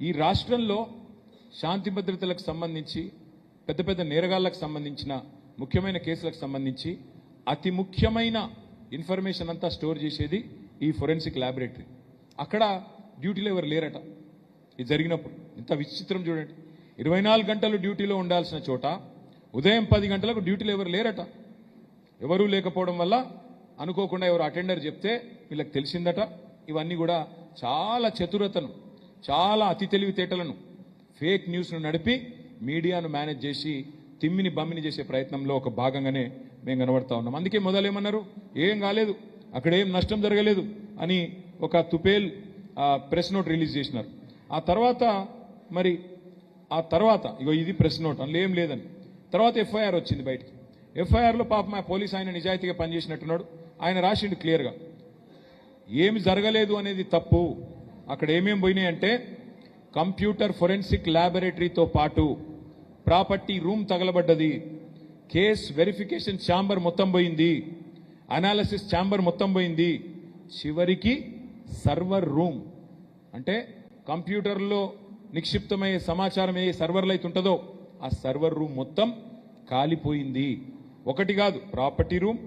ఈ రాష్ట్రంలో శాంతి భద్రతలకు సంబంధించి పెద్ద పెద్ద నేరగాళ్లకు సంబంధించిన ముఖ్యమైన కేసులకు సంబంధించి అతి ముఖ్యమైన ఇన్ఫర్మేషన్ అంతా స్టోర్ చేసేది ఈ ఫోరెన్సిక్ ల్యాబొరేటరీ. అక్కడ డ్యూటీలో ఎవరు లేరట. ఇది జరిగినప్పుడు ఇంత విచిత్రం చూడండి. 24 గంటలు డ్యూటీలో ఉండాల్సిన చోట ఉదయం 10 గంటలకు డ్యూటీలో ఎవరు లేరట. ఎవరూ లేకపోవడం వల్ల అనుకోకుండా ఎవరు అటెండర్ చెప్తే వీళ్ళకి తెలిసిందట. ఇవన్నీ కూడా చాలా చతురతను, చాలా అతి తెలివితేటలను, ఫేక్ న్యూస్ను నడిపి మీడియాను మేనేజ్ చేసి తిమ్మిని బమ్మిని చేసే ప్రయత్నంలో ఒక భాగంగానే మేము కనబడతా ఉన్నాం. అందుకే మొదలేమన్నారు, ఏం కాలేదు, అక్కడ ఏం నష్టం జరగలేదు అని ఒక తుపేల్ ప్రెస్ నోట్ రిలీజ్ చేసినారు. ఆ తర్వాత ఇగో ఇది ప్రెస్ నోట్, అందులో ఏం లేదని. తర్వాత ఎఫ్ఐఆర్ వచ్చింది బయటికి. ఎఫ్ఐఆర్లో పాప మా పోలీస్ ఆయన నిజాయితీగా పనిచేసినట్టున్నాడు. ఆయన రాసిండు క్లియర్గా, ఏమి జరగలేదు అనేది తప్పు. అక్కడ ఏమేమి పోయినాయి అంటే కంప్యూటర్ ఫోరెన్సిక్ ల్యాబొరేటరీతో పాటు ప్రాపర్టీ రూమ్ తగలబడ్డది, కేస్ వెరిఫికేషన్ ఛాంబర్ మొత్తం పోయింది, అనాలిసిస్ ఛాంబర్ మొత్తం పోయింది, చివరికి సర్వర్ రూమ్ అంటే కంప్యూటర్లో నిక్షిప్తమయ్యే సమాచారం ఏ సర్వర్లో అయితే ఉంటుందో ఆ సర్వర్ రూమ్ మొత్తం కాలిపోయింది. ఒకటి కాదు, property room,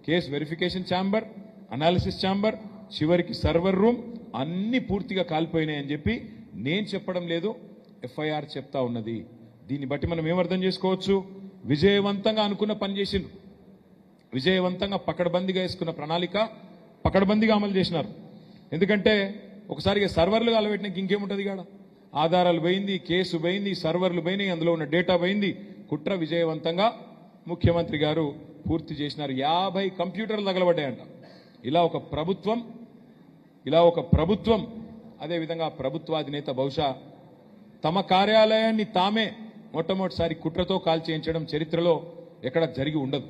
case verification chamber, analysis chamber, చివరికి సర్వర్ రూమ్ అన్ని పూర్తిగా కాలిపోయినాయని చెప్పి నేను చెప్పడం లేదు, ఎఫ్ఐఆర్ చెప్తా ఉన్నది. దీన్ని బట్టి మనం ఏమర్థం చేసుకోవచ్చు, విజయవంతంగా అనుకున్న పని చేసిండ్రు, విజయవంతంగా పకడ్బందీగా వేసుకున్న ప్రణాళిక పకడ్బందీగా అమలు చేసినారు. ఎందుకంటే ఒకసారిగా సర్వర్లు కాలబెట్టినాక ఇంకేముంటుంది కాడ, ఆధారాలు పోయింది, కేసు పోయింది, సర్వర్లు పోయినాయి, అందులో ఉన్న డేటా పోయింది. కుట్ర విజయవంతంగా ముఖ్యమంత్రి గారు పూర్తి చేసినారు. 50 కంప్యూటర్లు తగలబడ్డాయంట. ఇలా ఒక ప్రభుత్వం అదేవిధంగా ప్రభుత్వాధినేత బహుశా తమ కార్యాలయాన్ని తామే మొట్టమొదటిసారి కుట్రతో కాల్చేయించడం చరిత్రలో ఎక్కడ జరిగి ఉండదు.